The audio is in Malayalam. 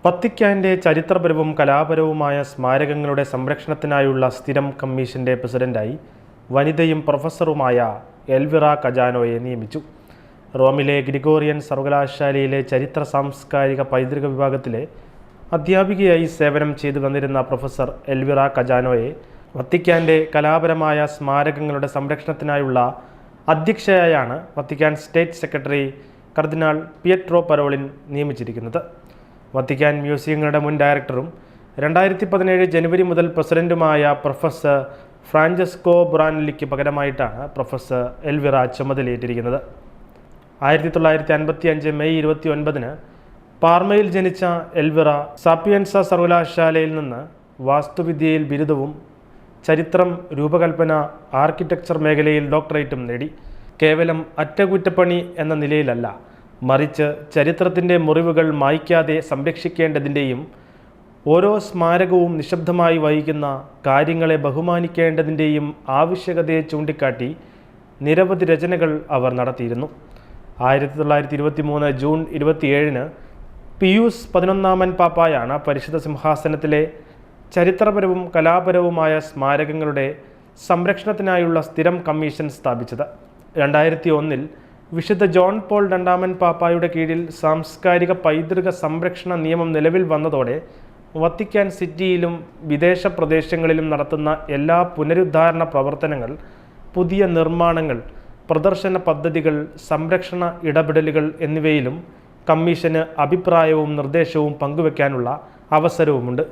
വത്തിക്കാന്റെ ചരിത്രപരവും കലാപരവുമായ സ്മാരകങ്ങളുടെ സംരക്ഷണത്തിനായുള്ള സ്ഥിരം കമ്മീഷന്റെ പ്രസിഡന്റായി വനിതയും പ്രൊഫസറുമായ എൽവിറ കജാനോയെ നിയമിച്ചു. റോമിലെ ഗ്രിഗോറിയൻ സർവകലാശാലയിലെ ചരിത്ര സാംസ്കാരിക പൈതൃക വിഭാഗത്തിലെ അധ്യാപികയായി സേവനം ചെയ്തു വന്നിരുന്ന പ്രൊഫസർ എൽവിറ കജാനോയെ വത്തിക്കാന്റെ കലാപരമായ സ്മാരകങ്ങളുടെ സംരക്ഷണത്തിനായുള്ള അധ്യക്ഷയായാണ് വത്തിക്കാൻ സ്റ്റേറ്റ് സെക്രട്ടറി കർദിനാൾ പിയട്രോ പരോളിൻ നിയമിച്ചിരിക്കുന്നത്. വത്തിക്കാൻ മ്യൂസിയങ്ങളുടെ മുൻ ഡയറക്ടറും 2017 ജനുവരി മുതൽ പ്രസിഡന്റുമായ പ്രൊഫസർ ഫ്രാഞ്ചസ്കോ ബ്രാനലിക്ക് പകരമായിട്ടാണ് പ്രൊഫസർ എൽവിറ ചുമതലയേറ്റിരിക്കുന്നത്. 1955 മെയ് 29 പാർമയിൽ ജനിച്ച എൽവിറ സാപ്പിയൻസ സർവകലാശാലയിൽ നിന്ന് വാസ്തുവിദ്യയിൽ ബിരുദവും ചരിത്രം, രൂപകൽപ്പന, ആർക്കിടെക്ചർ മേഖലയിൽ ഡോക്ടറേറ്റും നേടി. കേവലം അറ്റകുറ്റപ്പണി എന്ന നിലയിലല്ല, മറിച്ച് ചരിത്രത്തിൻ്റെ മുറിവുകൾ മായ്ക്കാതെ സംരക്ഷിക്കേണ്ടതിൻ്റെയും ഓരോ സ്മാരകവും നിശബ്ദമായി വഹിക്കുന്ന കാര്യങ്ങളെ ബഹുമാനിക്കേണ്ടതിൻ്റെയും ആവശ്യകതയെ ചൂണ്ടിക്കാട്ടി നിരവധി രചനകൾ അവർ നടത്തിയിരുന്നു. 1923 ജൂൺ 27 പിയൂസ് 11 പാപ്പായാണ് പരിശുദ്ധ സിംഹാസനത്തിലെ ചരിത്രപരവും കലാപരവുമായ സ്മാരകങ്ങളുടെ സംരക്ഷണത്തിനായുള്ള സ്ഥിരം കമ്മീഷൻ സ്ഥാപിച്ചത്. 2001 വിശുദ്ധ ജോൺ പോൾ II പാപ്പായുടെ കീഴിൽ സാംസ്കാരിക പൈതൃക സംരക്ഷണ നിയമം നിലവിൽ വന്നതോടെ വത്തിക്കാൻ സിറ്റിയിലും വിദേശ പ്രദേശങ്ങളിലും നടത്തുന്ന എല്ലാ പുനരുദ്ധാരണ പ്രവർത്തനങ്ങൾ, പുതിയ നിർമ്മാണങ്ങൾ, പ്രദർശന പദ്ധതികൾ, സംരക്ഷണ ഇടപെടലുകൾ എന്നിവയിലും കമ്മീഷന് അഭിപ്രായവും നിർദ്ദേശവും പങ്കുവയ്ക്കാനുള്ള അവസരവുമുണ്ട്.